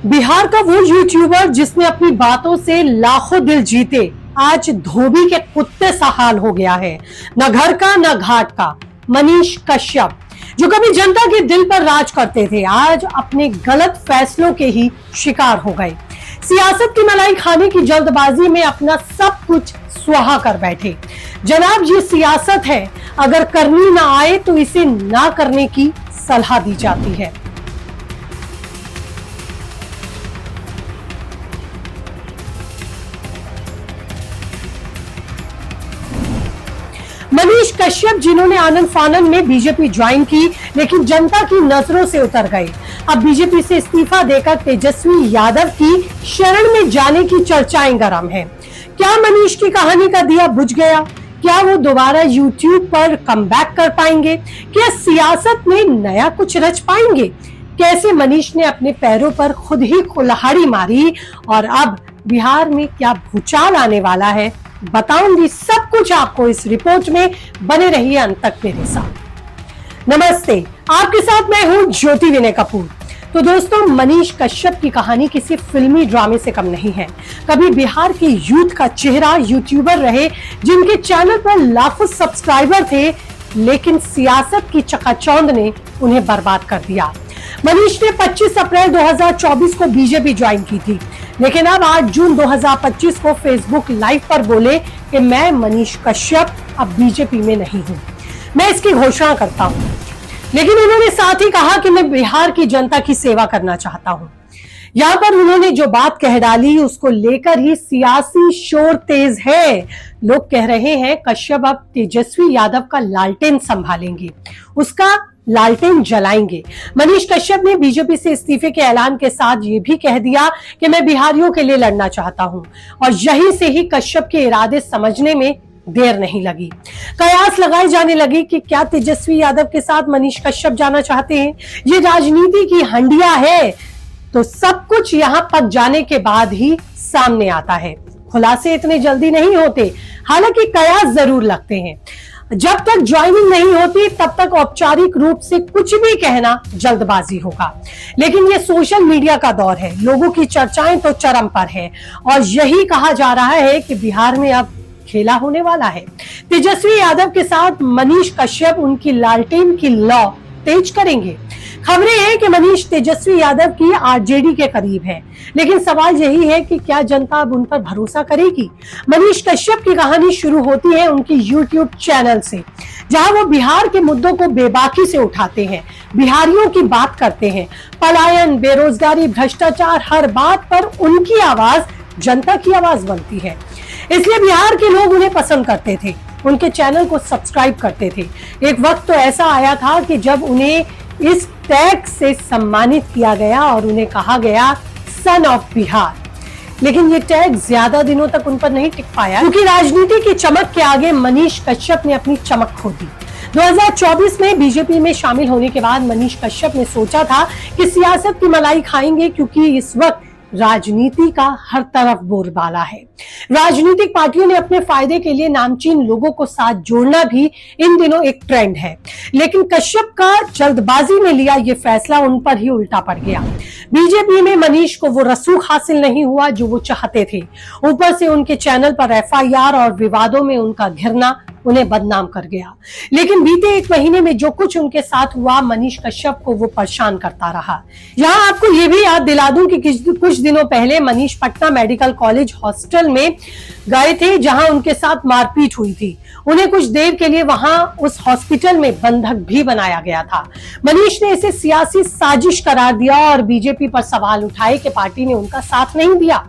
बिहार का वो यूट्यूबर जिसने अपनी बातों से लाखों दिल जीते, आज धोबी के कुत्ते सा हाल हो गया है। न घर का न घाट का। मनीष कश्यप, जो कभी जनता के दिल पर राज करते थे, आज अपने गलत फैसलों के ही शिकार हो गए। सियासत की मलाई खाने की जल्दबाजी में अपना सब कुछ सुहा कर बैठे। जनाब, ये सियासत है, अगर करनी ना आए तो इसे ना करने की सलाह दी जाती है। मनीष कश्यप, जिन्होंने आनंद फानन में बीजेपी ज्वाइन की लेकिन जनता की नजरों से उतर गए, अब बीजेपी से इस्तीफा देकर तेजस्वी यादव की शरण में जाने की चर्चाएं गर्म हैं। क्या मनीष की कहानी का दिया बुझ गया? क्या वो दोबारा यूट्यूब पर कमबैक कर पाएंगे? क्या सियासत में नया कुछ रच पाएंगे? कैसे मनीष ने अपने पैरों पर खुद ही कुल्हाड़ी मारी और अब बिहार में क्या भूचाल आने वाला है, बताऊंगी सब कुछ आपको इस रिपोर्ट में। बने रहिए अंत तक मेरे साथ। नमस्ते, आपके साथ मैं हूं ज्योति विनय कपूर। तो दोस्तों, मनीष कश्यप की कहानी किसी फिल्मी ड्रामे से कम नहीं है। कभी बिहार के यूथ का चेहरा यूट्यूबर रहे, जिनके चैनल पर लाखों सब्सक्राइबर थे, लेकिन सियासत की चकाचौंध ने उन्हें बर्बाद कर दिया। मनीष ने 25 अप्रैल 2024 को बीजेपी ज्वाइन की थी, लेकिन अब 8 जून 2025 को फेसबुक लाइव पर बोले कि मैं मनीष कश्यप अब बीजेपी में नहीं हूं, मैं इसकी घोषणा करता हूं। लेकिन उन्होंने साथ ही कहा कि मैं बिहार की जनता की सेवा करना चाहता हूं। यहाँ पर उन्होंने जो बात कह डाली, उसको लेकर ही सियासी शोर तेज है। लोग कह रहे हैं कश्यप अब तेजस्वी यादव का लालटेन संभालेंगे, उसका लालटेन जलाएंगे। मनीष कश्यप ने बीजेपी से इस्तीफे के ऐलान के साथ ये भी कह दिया कि मैं बिहारियों के लिए लड़ना चाहता हूं, और यहीं से ही कश्यप के इरादे समझने में देर नहीं लगी। कयास लगाए जाने लगे कि क्या तेजस्वी यादव के साथ मनीष कश्यप जाना चाहते हैं। ये राजनीति की हंडिया है, तो सब कुछ यहाँ पक जाने के बाद ही सामने आता है। खुलासे इतने जल्दी नहीं होते, हालांकि कयास जरूर लगते हैं। जब तक ज्वाइनिंग नहीं होती, तब तक औपचारिक रूप से कुछ भी कहना जल्दबाजी होगा। लेकिन ये सोशल मीडिया का दौर है, लोगों की चर्चाएं तो चरम पर है, और यही कहा जा रहा है कि बिहार में अब खेला होने वाला है। तेजस्वी यादव के साथ मनीष कश्यप उनकी लालटेन की लौ तेज करेंगे। खबरें हैं कि मनीष तेजस्वी यादव की आरजेडी के करीब है, लेकिन सवाल यही है कि क्या जनता अब उन पर भरोसा करेगी। मनीष कश्यप की कहानी शुरू होती है उनकी यूट्यूब चैनल से, जहां वो बिहार के मुद्दों को बेबाकी से उठाते हैं, बिहारियों की बात करते हैं। पलायन, बेरोजगारी, भ्रष्टाचार, हर बात पर उनकी आवाज जनता की आवाज बनती है। इसलिए बिहार के लोग उन्हें पसंद करते थे, उनके चैनल को सब्सक्राइब करते थे। एक वक्त तो ऐसा आया था कि जब उन्हें इस टैग से सम्मानित किया गया और उन्हें कहा गया सन ऑफ बिहार, लेकिन ये टैग ज्यादा दिनों तक उन पर नहीं टिक पाया, क्योंकि राजनीति की चमक के आगे मनीष कश्यप ने अपनी चमक खो दी। 2024 में बीजेपी में शामिल होने के बाद मनीष कश्यप ने सोचा था कि सियासत की मलाई खाएंगे, क्योंकि इस वक्त राजनीति का हर तरफ बोलबाला है। राजनीतिक पार्टियों ने अपने फायदे के लिए नामचीन लोगों को साथ जोड़ना भी इन दिनों एक ट्रेंड है, लेकिन कश्यप का जल्दबाजी में लिया ये फैसला उन पर ही उल्टा पड़ गया। बीजेपी में मनीष को वो रसूख हासिल नहीं हुआ जो वो चाहते थे। ऊपर से उनके चैनल पर एफआईआर और विवादों में उनका घिरना उन्हें बदनाम कर गया। लेकिन बीते 1 महीने में जो कुछ उनके साथ हुआ, मनीष कश्यप को वो परेशान करता रहा। यहाँ आपको ये भी याद दिला दूं कि कुछ दिनों पहले Manish Patna medical college hostel में गए थे, जहां उनके साथ मारपीट हुई थी। उन्हें कुछ देर के लिए वहां उस हॉस्पिटल में बंधक भी बनाया गया था। मनीष ने इसे सियासी साजिश करार दिया और बीजेपी पर सवाल उठाए कि पार्टी ने उनका साथ नहीं दिया।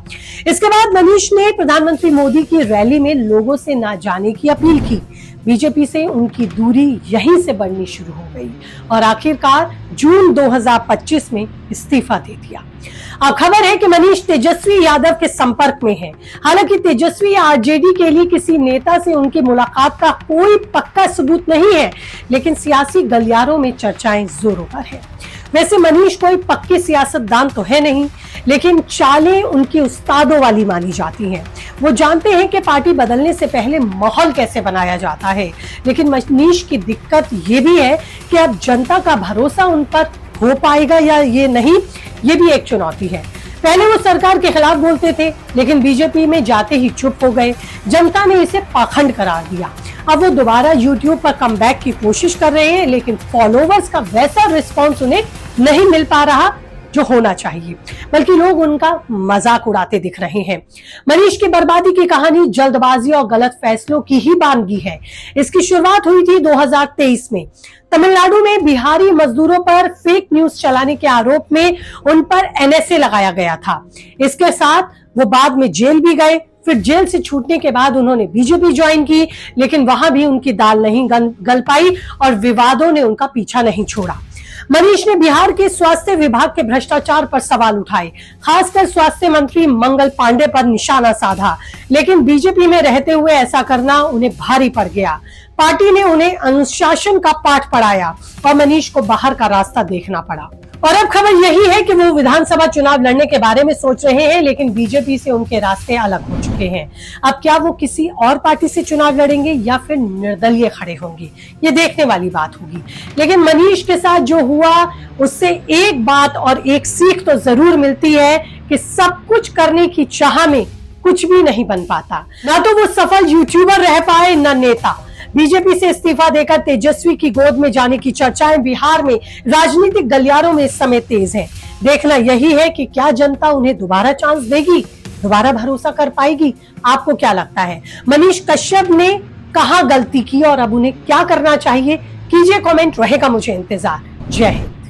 इसके बाद मनीष ने प्रधानमंत्री मोदी की रैली में लोगों से ना जाने की अपील की। बीजेपी से उनकी दूरी यहीं से बढ़नी शुरू हो गई और आखिरकार जून 2025 में इस्तीफा दे दिया। अब खबर है कि मनीष तेजस्वी यादव के संपर्क में है। हालांकि तेजस्वी आरजेडी के लिए किसी नेता से उनकी मुलाकात का कोई पक्का सबूत नहीं है, लेकिन सियासी गलियारों में चर्चाएं जोरों पर है। वैसे मनीष कोई पक्के सियासतदान तो है नहीं, लेकिन चालें उनकी उस्तादों वाली मानी जाती हैं। वो जानते हैं कि पार्टी बदलने से पहले माहौल कैसे बनाया जाता है। लेकिन मनीष की दिक्कत ये भी है कि अब जनता का भरोसा उन पर हो पाएगा या ये नहीं, ये भी एक चुनौती है। पहले वो सरकार के खिलाफ बोलते थे, लेकिन बीजेपी में जाते ही चुप हो गए। जनता ने इसे पाखंड करार दिया। अब वो दोबारा यूट्यूब पर कमबैक की कोशिश कर रहे हैं, लेकिन फॉलोवर्स का वैसा रिस्पॉन्स उन्हें नहीं मिल पा रहा जो होना चाहिए, बल्कि लोग उनका मजाक उड़ाते दिख रहे हैं। मनीष की बर्बादी की कहानी जल्दबाजी और गलत फैसलों की ही बानगी है। इसकी शुरुआत हुई थी 2023 में। तमिलनाडु में बिहारी मजदूरों पर फेक न्यूज चलाने के आरोप में उन पर एनएसए लगाया गया था। इसके साथ वो बाद में जेल भी गए। फिर जेल से छूटने के बाद उन्होंने बीजेपी ज्वाइन की, लेकिन वहां भी उनकी दाल नहीं गल पाई और विवादों ने उनका पीछा नहीं छोड़ा। मनीष ने बिहार के स्वास्थ्य विभाग के भ्रष्टाचार पर सवाल उठाए, खासकर स्वास्थ्य मंत्री मंगल पांडे पर निशाना साधा, लेकिन बीजेपी में रहते हुए ऐसा करना उन्हें भारी पड़ गया। पार्टी ने उन्हें अनुशासन का पाठ पढ़ाया और मनीष को बाहर का रास्ता देखना पड़ा। और अब खबर यही है कि वो विधानसभा चुनाव लड़ने के बारे में सोच रहे हैं, लेकिन बीजेपी से उनके रास्ते अलग हो चुके हैं। अब क्या वो किसी और पार्टी से चुनाव लड़ेंगे या फिर निर्दलीय खड़े होंगे, ये देखने वाली बात होगी। लेकिन मनीष के साथ जो हुआ, उससे एक बात और एक सीख तो जरूर मिलती है कि सब कुछ करने की चाह में कुछ भी नहीं बन पाता। ना तो वो सफल यूट्यूबर रह पाए, न नेता। बीजेपी से इस्तीफा देकर तेजस्वी की गोद में जाने की चर्चाएं बिहार में राजनीतिक गलियारों में इस समय तेज है। देखना यही है कि क्या जनता उन्हें दोबारा चांस देगी, दोबारा भरोसा कर पाएगी। आपको क्या लगता है, मनीष कश्यप ने कहां गलती की और अब उन्हें क्या करना चाहिए? कीजिए कमेंट, रहेगा मुझे इंतजार। जय हिंद।